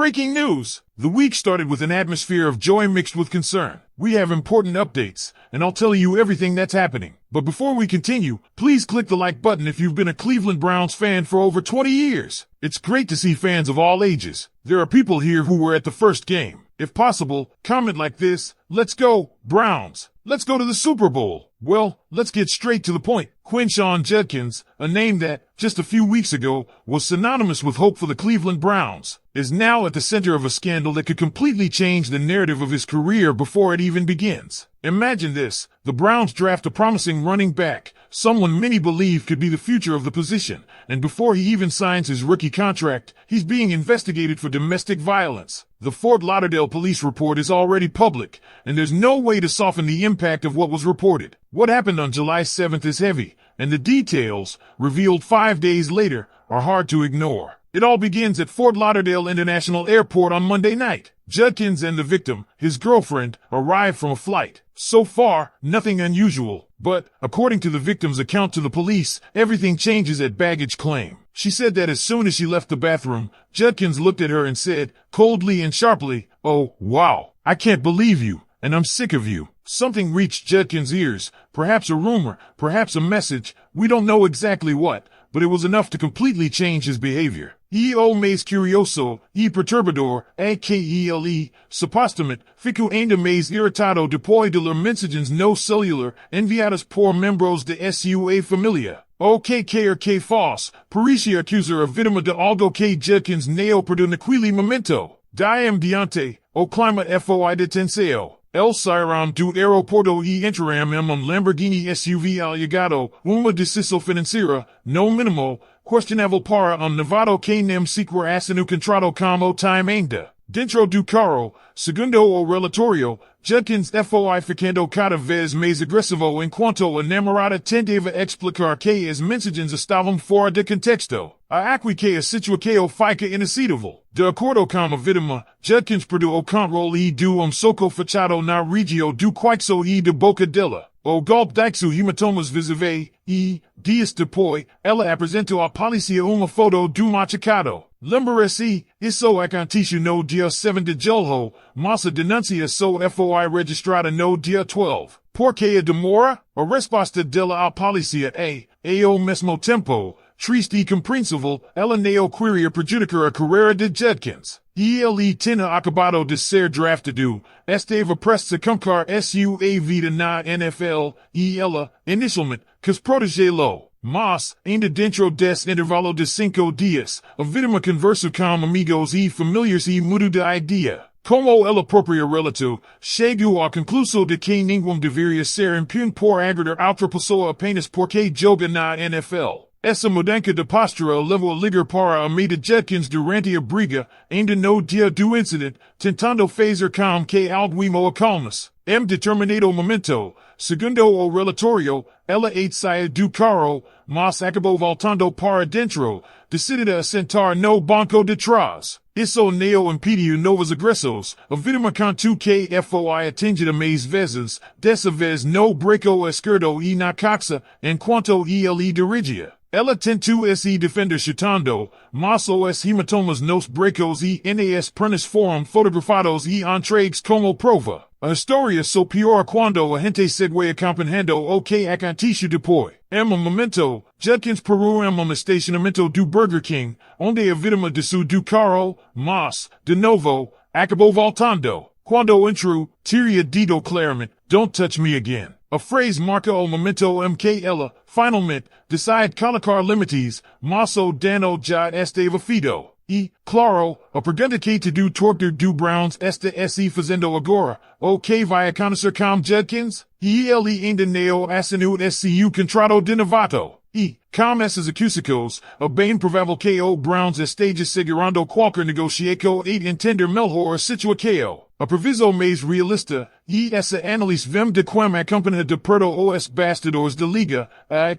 Breaking news! The week started with an atmosphere of joy mixed with concern. We have important updates, and I'll tell you everything that's happening. But before we continue, please click the like button if you've been a Cleveland Browns fan for over 20 years. It's great to see fans of all ages. There are people here who were at the first game. If possible, comment like this: "Let's go, Browns. Let's go to the Super Bowl." Well, let's get straight to the point. Quinshon Judkins, a name that, just a few weeks ago, was synonymous with hope for the Cleveland Browns, is now at the center of a scandal that could completely change the narrative of his career before it even begins. Imagine this: the Browns draft a promising running back, someone many believe could be the future of the position, and before he even signs his rookie contract, he's being investigated for domestic violence. The Fort Lauderdale police report is already public, and there's no way to soften the impact of what was reported. What happened on July 7th is heavy, and the details, revealed 5 days later, are hard to ignore. It all begins at Fort Lauderdale International Airport on Monday night. Judkins and the victim, his girlfriend, arrived from a flight. So far, nothing unusual, but, according to the victim's account to the police, everything changes at baggage claim. She said that as soon as she left the bathroom, Judkins looked at her and said, coldly and sharply, "Oh, wow, I can't believe you, and I'm sick of you." Something reached Judkins' ears, perhaps a rumor, perhaps a message, we don't know exactly what, but it was enough to completely change his behavior. O mais curioso, perturbador, akele, supostamente, fico ainda mais irritado depois de ler mensagens no celular enviadas por membros de sua família. O que quer que fosse, parecia acusar a vítima de algo que Judkins não perdoou naquele momento. Daí diante, o clima foi de tensão. El saíram do aeroporto e entraram em Lamborghini SUV alugado, uma decisão financeira, no mínimo, questionável para novato que nem sequer assinou contrato como time ainda. Dentro do carro, segundo o relatório, Judkins foi ficando cada vez mais agressivo enquanto a namorada tentava explicar que as mensagens estavam fora de contexto. Aqui que a situação fica inaceitável. De acordo com a vítima, Judkins perdeu o controle e deu soco fechado na região do queixo e da boca dela. O golpe deixou hematomas visíveis e, dias depois, ela apresentou à polícia uma foto do machucado. Lembra-se, isso aconteceu no dia 7 de julho, mas a denúncia só foi registrada no dia 12. Por que a demora? A resposta dela à polícia é, ao mesmo tempo, triste e compreensível, ela não queria prejudicar a carreira de Judkins. E ele tinha acabado de ser draftado, estava prestes a começar sua vida na NFL, e ela, inicialmente, quis protegê-lo. Mas, ainda dentro desse intervalo de 5 dias, a vítima conversou com amigos e familiares e mudou de ideia. Como ela própria relatou, chegou à conclusão de que ninguém deveria ser impune por agradar outra pessoa apenas porque joga na NFL. Essa mudança de postura levou a ligar para a amiga Judkins durante a briga, ainda no dia do incidente, tentando fazer com que algo o acalmasse. Em determinado momento, segundo o relatório, ela saia do carro, mas acabou voltando para dentro, decidida a sentar no banco de trás. Isso não impediu novas agressões. A vítima contou que foi atingida mais vezes, dessa vez no braço esquerdo e na coxa, enquanto ele dirigia. Ela tentou se defender chutando, mas os hematomas nos braços e nas pernas foram fotografados e entregues como prova. A história só piora quando a gente segue acompanhando o que aconteceu depois. Em momento, Judkins parou em estacionamento do Burger King, onde a vítima desceu do carro, mas, de novo, acabou voltando. Quando entrou, teria dito claramente, "Don't touch me again." A frase marca o momento em que ela, finalmente, decide colocar limites, mas o dano já estava feito. E, claro, a pergunta que todo torcedor do Browns está se fazendo agora, o que vai acontecer com Judkins? E ele ainda não assinou seu contrato de novato. E, com essas acusações, é bem provável que o Browns esteja segurando qualquer negociação e entender melhor a situação. A previsão mais realista, e essa análise vem de como acompanha de perto os bastidores da liga,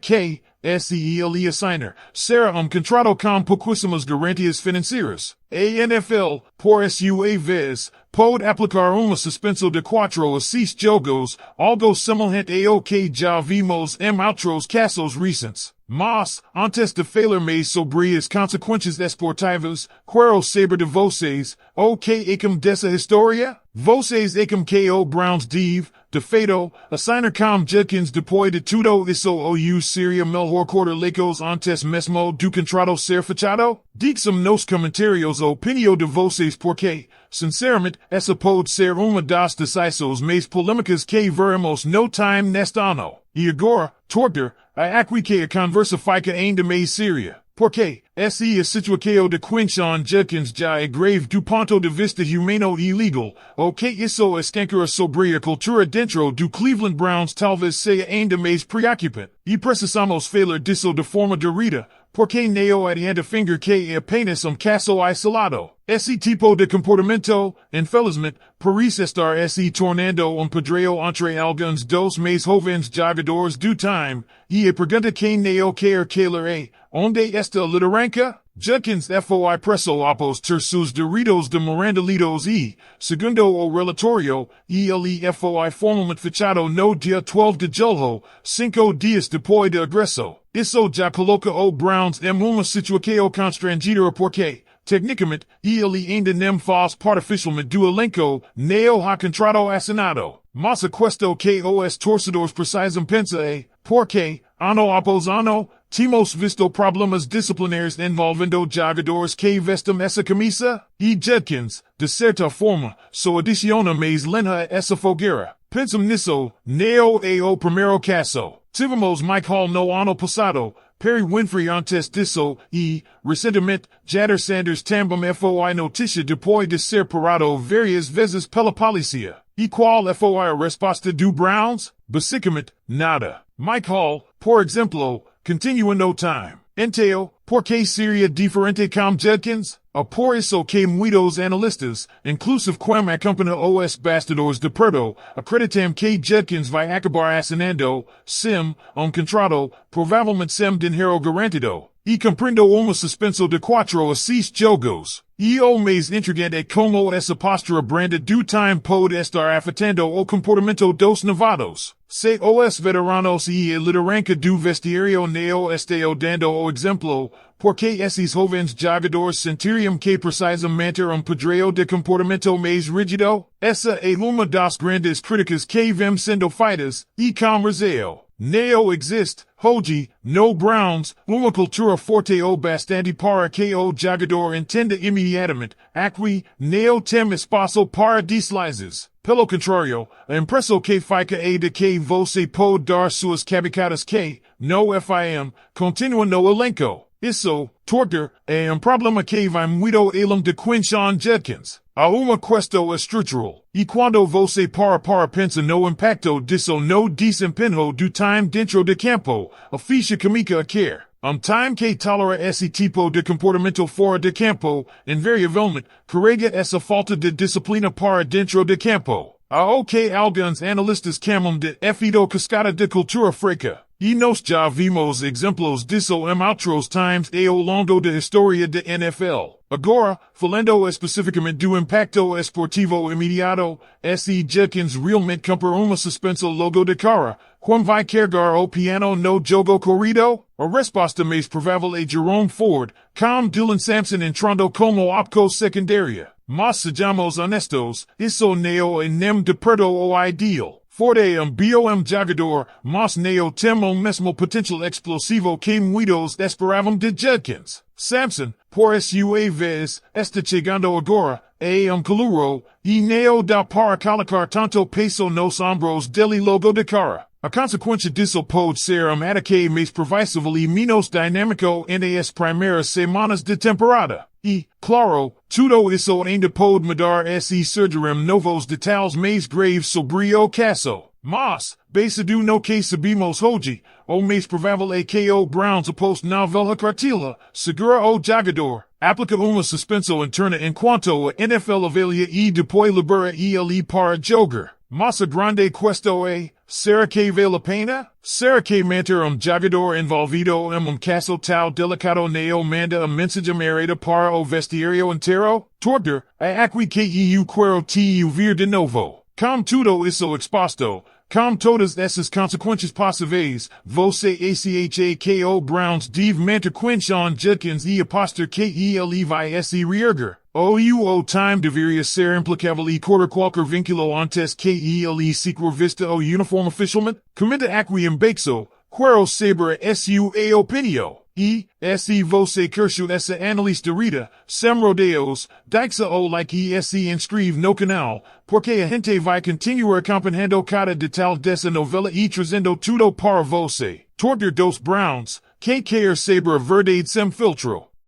que, ele assignar, será contrato com pouquíssimas garantias financeiras. A NFL, por sua vez, pode aplicar uma suspensão de 4 a 6 jogos, algo semelhante ao que já vimos em outros casos recentes. Mas, antes de falar mais sobre as consequências esportivas, quero saber de vocês, o que acam dessa história? Vocês acam que o Browns deve, de fato, assinar com Judkins depois de tudo isso ou seria melhor cortar Lacos antes mesmo do contrato ser fechado? Digam nos comentários a opinião de vocês porque, sinceramente, essa pode ser uma das decisões mais polêmicas que veremos no time neste ano. E agora, Torter, aqui que a conversa fica ainda mais séria. Porque, essa é a situação de Deshaun Judkins já é grave do ponto de vista humano e legal, o que isso escancara sobre a cultura dentro do Cleveland Browns talvez seja ainda mais preocupante. E precisamos falar disso de forma direta, porque não adianta fingir que é apenas caso isolado. Esse tipo de comportamento, infelizmente, parece estar se tornando padrão entre alguns dos mais jovens jogadores do time, e a pergunta que não quer calar é, onde está a liderança? Judkins foi preso após ter seus direitos de Mirandalitos e, segundo o relatório, ele foi formalmente fechado no dia 12 de julho, 5 dias depois de agresso. Isso já coloca o Browns em uma situação constrangedora porque, tecnicamente, ele ainda não faz parte oficialmente do elenco, nem ha contrato assinado. Mas a questão que os torcedores precisam pensar é, porque, ano após ano, temos visto problemas disciplinares envolvendo jogadores que vestem essa camisa? E Judkins, de certa forma, só adiciona mais lenha a essa fogueira. Pensam nisso, não é o primeiro caso. Tivemos Mike Hall no ano passado, Perry Winfrey antes disso, e, recentemente, Jader Sanders também foi notícia depois de ser parado várias vezes pela polícia. E qual foi a resposta do Browns? Basicamente, nada. Mike Hall, por exemplo, continua no time. Então, por que seria diferente com Judkins? Por isso que muitos analistas, inclusive quem acompanha os bastidores de perto, acreditam que Judkins vai acabar assinando, sim, contrato, provavelmente sem dinheiro garantido, e cumprindo uma suspensão de 4 a 6 jogos. E o mais intrigante é como essa postura branda do time pode estar afetando o comportamento dos novatos. Se os veteranos e a liderança do vestiário não estão dando o exemplo, porque esses jovens jogadores sentiriam que precisam manter padrão de comportamento mais rígido? Essa é uma das grandes críticas que vem sendo feitas, e com razão. Não existe, hoje, no Browns, uma cultura forte o bastante para que o jogador entenda imediatamente, aqui, não tem espaço para deslizes. Pelo contrário, a impressão que fica é de que você pode dar suas cabeçadas que, no FIM, continua no elenco. Isso, Torter, é problema que vai muito além de Deshaun Judkins. Há uma questão estrutural, e quando você para pensar no impacto disso no desempenho do time dentro de campo, a ficha química quer. Time que tolera esse tipo de comportamento fora de campo, invariavelmente, carrega essa falta de disciplina para dentro de campo. Há o que alguns analistas chamam de efeito cascata de cultura fraca. E nós já vimos exemplos disso em outros times ao longo da história da NFL. Agora, falando especificamente do impacto esportivo imediato, esse Judkins realmente cumpre uma suspensão logo de cara, quando vai carregar o piano no jogo corrido? A resposta mais provável é Jerome Ford, com Dylan Sampson entrando como opção secundária. Mas sejamos honestos, isso não é nem de perto o ideal. Ford é bom jogador, mas não tem o mesmo potencial explosivo que muitos esperavam de Judkins. Sampson, por sua vez, está chegando agora, é calouro, e não dá para colocar tanto peso nos ombros dele logo de cara. A consequência disso pode ser ataque mais previsível e menos dinâmico nas primeiras semanas de temporada. E, claro, tudo isso ainda pode mudar se surgirem novos detalhes mais graves sobre o caso. Mas, basado no que sabemos hoje, o mais provável é que o Browns após na velha cartilha, segura o jogador, aplica uma suspensão interna enquanto a NFL avalia e depois libera ele para jogar. Mas a grande questão é, será que vale a pena? Será que manter jogador envolvido em caso tal delicado não manda a mensagem errada para o vestiário inteiro? Torter, aqui que eu quero te ouvir de novo. Com tudo isso exposto, Com todas essas consequências possíveis, você achako Browns deve manter quinchon judkins e apostar que ele vai se reerguer. O time deveria ser implacável e correr qualquer vínculo antes que ele sequer vista o uniforme oficialmente. Comenta aqui embaixo, quero saber sua opinião. E, se você curtiu essa análise de Rita, sem rodeios, deixa o like e se inscreve no canal, porque a gente vai continuar acompanhando cada detalhe dessa novela e trazendo tudo para você. Torture dos Browns, que quer saber a verdade sem filtro.